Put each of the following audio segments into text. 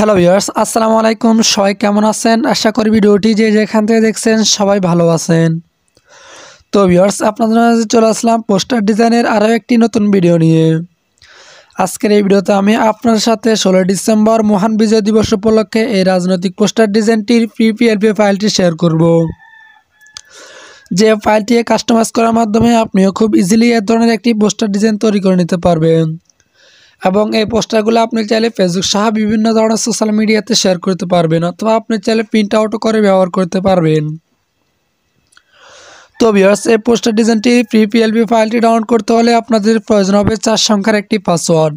Hello viewers, আসসালামু আলাইকুম। সবাই কেমন আছেন? আশা করি ভিডিওটি যে যেখান থেকে দেখছেন সবাই ভালো আছেন। তো ভিউয়ার্স, আপনাদের মাঝে চলে আসলাম পোস্টার ডিজাইনের আরও একটি নতুন ভিডিও নিয়ে। আজকের এই ভিডিওতে আমি আপনার সাথে 16 ডিসেম্বর মহান বিজয় দিবস উপলক্ষে এই রাজনৈতিক পোস্টার ডিজাইনটির পিপিএলপি ফাইলটি শেয়ার করব। যে ফাইলটি কাস্টমাইজ করার মাধ্যমে আপনিও খুব ইজিলি এ ধরনের একটি পোস্টার ডিজাইন তৈরি করে নিতে পারবেন এবং এই পোস্টারগুলো আপনি চাইলে ফেসবুক সহ বিভিন্ন ধরনের সোশ্যাল মিডিয়াতে শেয়ার করতে পারবেন অথবা আপনি চাইলে প্রিন্ট আউটও করে ব্যবহার করতে পারবেন। তো ভিউয়ার্স, এই পোস্টার ডিজাইনটি পিপিএলপি ফাইলটি ডাউনলোড করতে হলে আপনাদের প্রয়োজন হবে 4 সংখ্যার একটি পাসওয়ার্ড।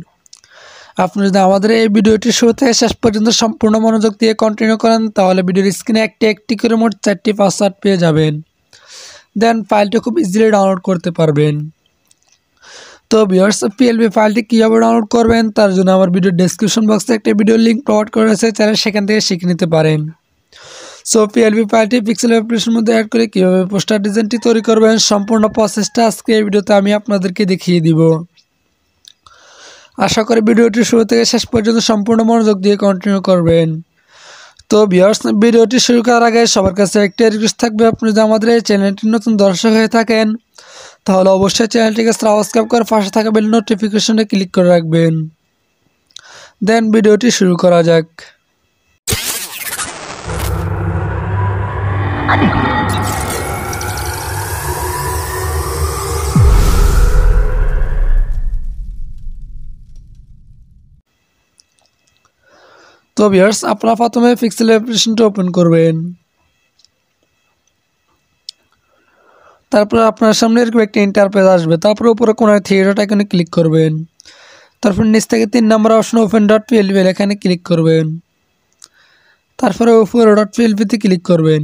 আপনি যদি আমাদের এই ভিডিওটি শুরু থেকে শেষ পর্যন্ত সম্পূর্ণ মনোযোগ দিয়ে কন্টিনিউ করেন তাহলে ভিডিওর স্ক্রিনে একটি একটি করে মোট 4টি পাসওয়ার্ড পেয়ে যাবেন। দেন ফাইলটি খুব ইজিলি ডাউনলোড করতে পারবেন। তো ভিউয়ার্স, পিএলপি ফাইলটি কীভাবে ডাউনলোড করবেন তার জন্য আমার ভিডিও ডেসক্রিপশন বক্সে একটা ভিডিও লিঙ্ক প্রোভাইড করা রয়েছে, চাইলে সেখান থেকে শিখে নিতে পারেন। সো পিএলপি ফাইলটি পিক্সেল অ্যাপ্লিকেশনের মধ্যে অ্যাড করে কীভাবে পোস্টার ডিজাইনটি তৈরি করবেন সম্পূর্ণ প্রসেসটা আজকে এই ভিডিওতে আমি আপনাদেরকে দেখিয়ে দিব। আশা করি ভিডিওটি শুরু থেকে শেষ পর্যন্ত সম্পূর্ণ মনোযোগ দিয়ে কন্টিনিউ করবেন। তো ভিউয়ার্স, ভিডিওটি শুরু করার আগে সবার কাছে একটি রিকোয়েস্ট থাকবে, আপনি যদি আমাদের এই চ্যানেলটির নতুন দর্শক হয়ে থাকেন তাহলে অবশ্যই চ্যানেলটিকে সাবস্ক্রাইব করে পাশে থাকা বেল নোটিফিকেশনে ক্লিক করে রাখবেন। দেন ভিডিওটি শুরু করা যাক। তো ভিউয়ার্স, আপনারা প্রথমে পিক্সেল অ্যাপ্লিকেশনটি ওপেন করবেন। তারপর আপনার সামনে এরকম একটি ইন্টারফেস আসবে। তারপর উপরে কোণার থ্রি ডট আইকনে ক্লিক করবেন। তারপর নিচ থেকে 3 নম্বর অপশন ওপেন ডট পিএলপি এখানে ক্লিক করবেন। তারপরে উপরে ডট পিএলপিতে ক্লিক করবেন।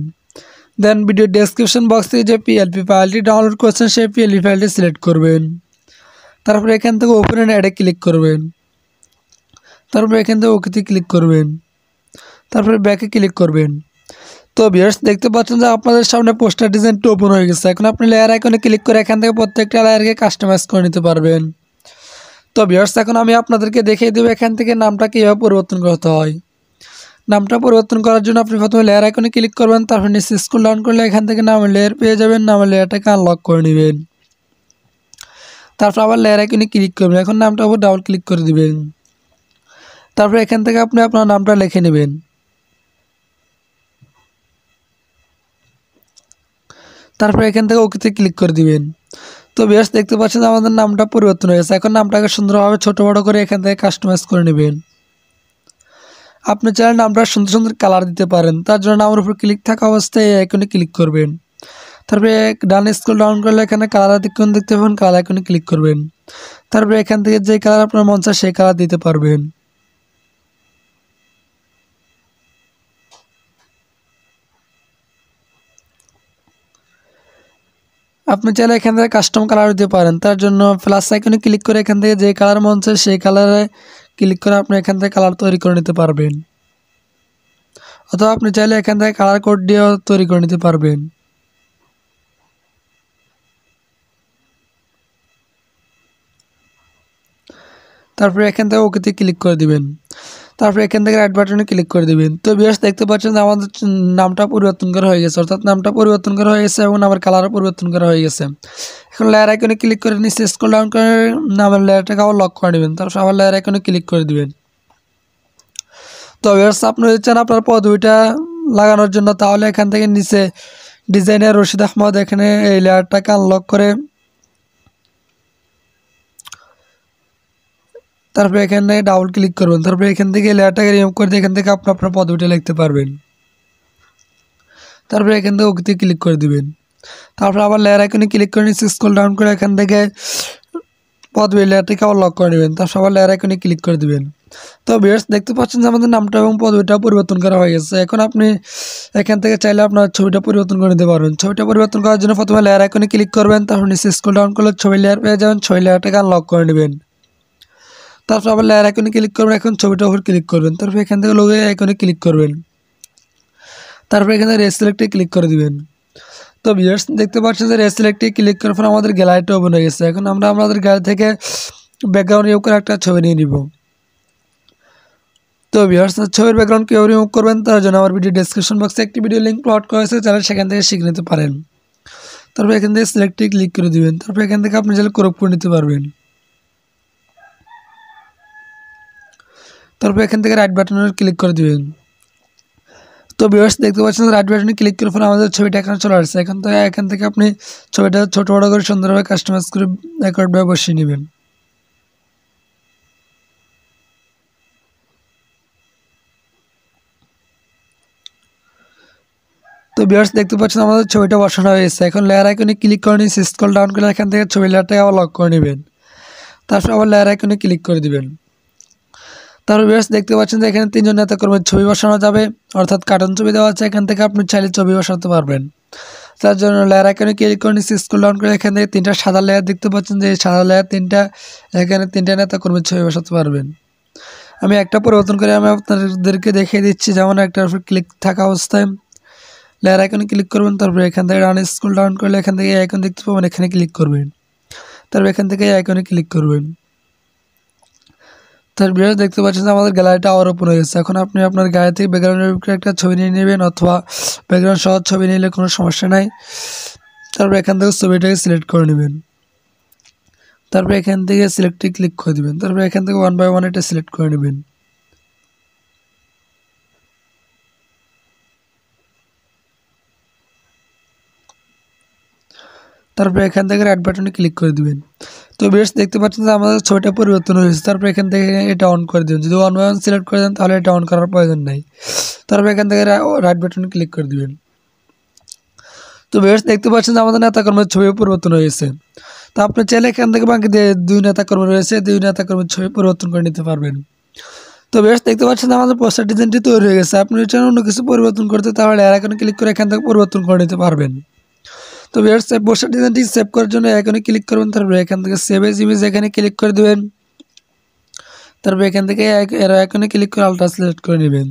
দেন ভিডিও ডেসক্রিপশন বক্স থেকে যে পিএলপি ফাইলটি ডাউনলোড করছেন সেই পিএলপি ফাইলটি সিলেক্ট করবেন। তারপরে এখান থেকে ওপেন অ্যাডে ক্লিক করবেন। তারপরে এখান থেকে ওকেতে ক্লিক করবেন। তারপরে ব্যাকে ক্লিক করবেন। তো ভিউয়ার্স, দেখতে পাচ্ছেন যে আপনাদের সামনে পোস্টার ডিজাইনটি ওপেন হয়ে গেছে। এখন আপনি লেয়ার আইকনে ক্লিক করে এখান থেকে প্রত্যেকটা লেয়ারকে কাস্টমাইজ করে নিতে পারবেন। তো ভিউয়ার্স, এখন আমি আপনাদেরকে দেখিয়ে দেবো এখান থেকে নামটা কীভাবে পরিবর্তন করতে হয়। নামটা পরিবর্তন করার জন্য আপনি প্রথমে লেয়ার আইকনে ক্লিক করবেন। তারপর নিচে স্ক্রল ডাউন করলে এখান থেকে নামের লেয়ার পেয়ে যাবেন। নামের লেয়ারটাকে আনলক করে নেবেন। তারপর আবার লেয়ার আইকনে ক্লিক করবেন। এখন নামটার উপর ডাবল ক্লিক করে দিবেন। তারপর এখান থেকে আপনি আপনার নামটা লিখে নেবেন। তারপর এখান থেকে ওকেতে ক্লিক করে দিবেন। তো ভিউয়ার্স, দেখতে পাচ্ছেন আমাদের নামটা পরিবর্তন হয়ে গেছে। এখন নামটাকে সুন্দরভাবে ছোটো বড়ো করে এখান থেকে কাস্টমাইজ করে নেবেন। আপনি চাইলে নামটা সুন্দর সুন্দর কালার দিতে পারেন। তার জন্য নামের উপর ক্লিক থাকা অবস্থায় এই আইকনে ক্লিক করবেন। তারপরে ডান স্ক্রল ডাউন করলে এখানে কালার আইকন দেখতে পাবেন, কালার আইকনে ক্লিক করবেন। তারপরে এখান থেকে যে কালার আপনার মন চায় সেই কালার দিতে পারবেন। আপনি চাইলে এখান থেকে কাস্টম কালার দিতে পারেন। তার জন্য প্লাস আইকনে ক্লিক করে এখান থেকে যে কালার মন চায় সেই কালারে ক্লিক করে আপনি এখান থেকে কালার তৈরি করে নিতে পারবেন। অথবা আপনি চাইলে এখান থেকে কালার কোড দিয়েও তৈরি করে নিতে পারবেন। তারপরে এখান থেকে ওকেতে ক্লিক করে দিবেন। তারপরে এখান থেকে রাইট বাটনে ক্লিক করে দিবেন। তো ভিউয়ার্স, দেখতে পাচ্ছেন যে আমাদের নামটা পরিবর্তন করা হয়ে গেছে, অর্থাৎ নামটা পরিবর্তন করা হয়ে গেছে এবং নামের কালারও পরিবর্তন করা হয়ে গেছে। এখন লেয়ার আইকনে ক্লিক করে নিচে স্ক্রল ডাউন করে নামের লেয়ারটাকে আবার লক করে নেবেন। তারপর আবার লেয়ার আইকনে ক্লিক করে দিবেন। তো ভিউয়ার্স, আপনি যদি চান আপনার পদবিটা লাগানোর জন্য তাহলে এখান থেকে নিচে ডিজাইনার রশিদ আহমদ এখানে এই লেয়ারটাকে আনলক করে তারপরে এখানে ডাবল ক্লিক করবেন। তারপরে এখান থেকে লেয়ারটাকে রিমুভ করে দিয়ে এখান থেকে আপনি আপনার পদবিটা লিখতে পারবেন। তারপরে এখান থেকে ওকেতে ক্লিক করে দিবেন। তারপর আবার লেয়ার আইকনে ক্লিক করে নিচে স্ক্রল ডাউন করে এখান থেকে পদবি লেয়ারটাকে আবার লক করে নেবেন। তারপর আবার লেয়ার আইকনে ক্লিক করে দিবেন। তো ভিউয়ার্স, দেখতে পাচ্ছেন যে আমাদের নামটা এবং পদবিটা পরিবর্তন করা হয়ে গেছে। এখন আপনি এখান থেকে চাইলে আপনার ছবিটা পরিবর্তন করে নিতে পারবেন। ছবিটা পরিবর্তন করার জন্য প্রথমে লেয়ার আইকনে ক্লিক করবেন। তারপর নিচে স্ক্রল ডাউন করলে ছবি লেয়ার পেয়ে যাবেন। ছবি লেয়ারটাকে আনলক করে নেবেন। তারপর আবার লেয়ার আইকনে ক্লিক করবেন। এখন ছবিটার উপর ক্লিক করবেন। তারপর এখান থেকে লোগো আইকনে ক্লিক করবেন। তারপর এখানে রেসিলেক্টে ক্লিক করে দিবেন। তো ভিউয়ার্স, দেখতে পাচ্ছেন যে রেসিলেক্টে ক্লিক করার পর আমাদের গ্যালারিটা ওপেন হয়ে গেছে। এখন আমরা আমাদের গ্যালারি থেকে ব্যাকগ্রাউন্ড ইউজ করে একটা ছবি নিয়ে নিব। তো ভিউয়ার্স ছবির ব্যাকগ্রাউন্ড কীভাবে রিমুভ করবেন তার জন্য আমার ভিডিও ডেসক্রিপশন বক্সে একটি ভিডিও লিঙ্ক আপলোড করা হয়েছে, চাইলে সেখান থেকে শিখে নিতে পারেন। তারপর এখান থেকে সিলেক্টে ক্লিক করে দিবেন। তারপর এখান থেকে আপনি চাইলে ক্রপ করে নিতে পারবেন। তারপর এখান থেকে রাইট বাটনে ক্লিক করে দিবেন। তো ভিউয়ার্স দেখতে পাচ্ছেন রাইট বাটনে ক্লিক করার পর আমাদের ছবিটা এখানে চলে আসছে। এখান থেকে আপনি ছবিটা ছোট বড় করে সুন্দরভাবে কাস্টমাইজ করে অ্যাকর্ডভাবে বসিয়ে নেবেন। তো ভিউয়ার্স দেখতে পাচ্ছেন আমাদের ছবিটা বসানো হয়েছে। এখন লেয়ার আইকনে ক্লিক করে নিয়ে স্ক্রল ডাউন করে এখান থেকে ছবি লেয়ারটাকে আবার লক করে নেবেন। তারপর আবার লেয়ার আইকনে ক্লিক করে দিবেন। তারপর ভিউয়ার্স দেখতে পাচ্ছেন যে এখানে 3 জন নেতাকর্মীর ছবি বসানো যাবে, অর্থাৎ কার্টুন ছবি দেওয়া আছে। এখান থেকে আপনি চাইলে ছবি বসাতে পারবেন। তার জন্য লেয়ার আইকনে ক্লিক করে নিয়ে স্ক্রল ডাউন করে এখান থেকে 3টা সাদা লেয়ার দেখতে পাচ্ছেন যে এই সাদা লেয়ার 3টা, এখানে 3টা নেতাকর্মীর ছবি বসাতে পারবেন। আমি একটা পরিবর্তন করে আমি আপনাদেরকে দেখিয়ে দিচ্ছি। যেমন একটার উপর ক্লিক থাকা অবস্থায় লেয়ার আইকনে ক্লিক করবেন। তারপর এখান থেকে ডান স্ক্রল ডাউন করলে এখান থেকে এই আইকন দেখতে পাবেন, এখানে ক্লিক করবেন। তারপর এখান থেকে এই আইকনে ক্লিক করবেন। তারপর ভিউয়ার্স দেখতে পাচ্ছেন যে আমাদের গ্যালারিটা আবার ওপেন হয়ে গেছে। এখন আপনি আপনার গ্যালারি থেকে ব্যাকগ্রাউন্ডের উপরে একটা ছবি নিয়ে নেবেন, অথবা ব্যাকগ্রাউন্ড সহ ছবি নিলে কোনো সমস্যা নাই। তারপর এখান থেকে ছবিটাকে সিলেক্ট করে নেবেন। তারপর এখান থেকে সিলেক্টে ক্লিক করে দেবেন। তারপর এখান থেকে 1 বাই 1 এটা সিলেক্ট করে নেবেন। তারপর এখান থেকে রাইট বাটনে ক্লিক করে দিবেন। তো ভিউয়ার্স দেখতে পাচ্ছেন যে আমাদের ছবিটা পরিবর্তন হয়েছে। তারপর এখান থেকে এটা অন করে দিবেন। যদি 1 বাই 1 সিলেক্ট করে দেন তাহলে এটা অন করার প্রয়োজন নাই। তারপর এখান থেকে রাইট বাটনে ক্লিক করে দিবেন। তো ভিউয়ার্স দেখতে পাচ্ছেন যে আমাদের নেতাকর্মীর ছবি পরিবর্তন হয়েছে। তো আপনি চাইলে এখান থেকে বাকি যে 2 নেতাকর্মী রয়েছে 2 নেতাকর্মীর ছবি পরিবর্তন করে নিতে পারবেন। তো ভিউয়ার্স দেখতে পাচ্ছেন যে আমাদের পোস্টার ডিজাইনটি তৈরি হয়ে গেছে। আপনি চান অন্য কিছু পরিবর্তন করতে তাহলে লেয়ার আইকনে ক্লিক করে এখান থেকে পরিবর্তন করে নিতে পারবেন। তো ভিউয়ার্স পোস্টার ডিজাইনটি সেভ করার জন্য আইকনে ক্লিক করবেন। তারপর এখান থেকে সেভ এজ ইমেজ এখানে ক্লিক করে দেবেন। তারপর এখান থেকে এরো আইকনে ক্লিক করে আলট্রা সিলেক্ট করে নেবেন।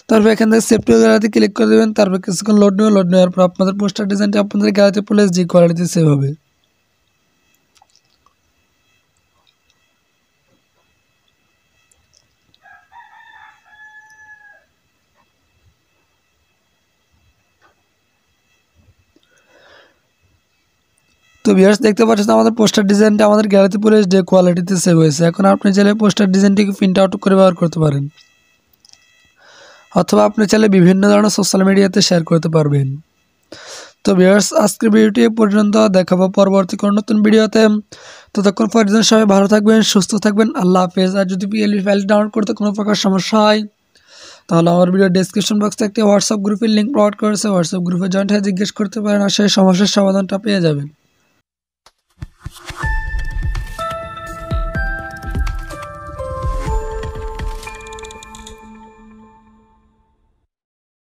তারপর এখান থেকে সেভ টু গ্যালারিতে ক্লিক করে দেবেন। তারপর কিছুক্ষণ লোড নেওয়ার পর আপনাদের পোস্টার ডিজাইনটি আপনাদের গ্যালারিতে ফুল এইচডি কোয়ালিটিতে সেভ হবে। তো ভিউয়ার্স দেখতে পাচ্ছেন আমাদের পোস্টার ডিজাইনটা আমাদের গ্যালারিতে ফুল এইচডি কোয়ালিটিতে সেভ হয়েছে। এখন আপনি চাইলে পোস্টার ডিজাইনটিকে প্রিন্ট আউট করে ব্যবহার করতে পারেন, অথবা আপনি চাইলে বিভিন্ন ধরনের সোশ্যাল মিডিয়াতে শেয়ার করতে পারবেন। তো ভিউয়ার্স আজকের ভিডিওটি পর্যন্ত, দেখাবো পরবর্তী কোনো নতুন ভিডিওতে। ততক্ষণ পর্যন্ত সবাই ভালো থাকবেন, সুস্থ থাকবেন। আল্লাহ হাফেজ। আর যদি পিএলপি ফাইল ডাউনলোড করতে কোনো প্রকার সমস্যা হয় তাহলে আমার ভিডিও ডেসক্রিপশন বক্সে একটি হোয়াটসঅ্যাপ গ্রুপের লিঙ্ক প্রোভাইড করেছে। হোয়াটসঅ্যাপ গ্রুপে জয়েন্ট হয়ে জিজ্ঞেস করতে পারেন, আর সেই সমস্যার সমাধানটা পেয়ে যাবেন।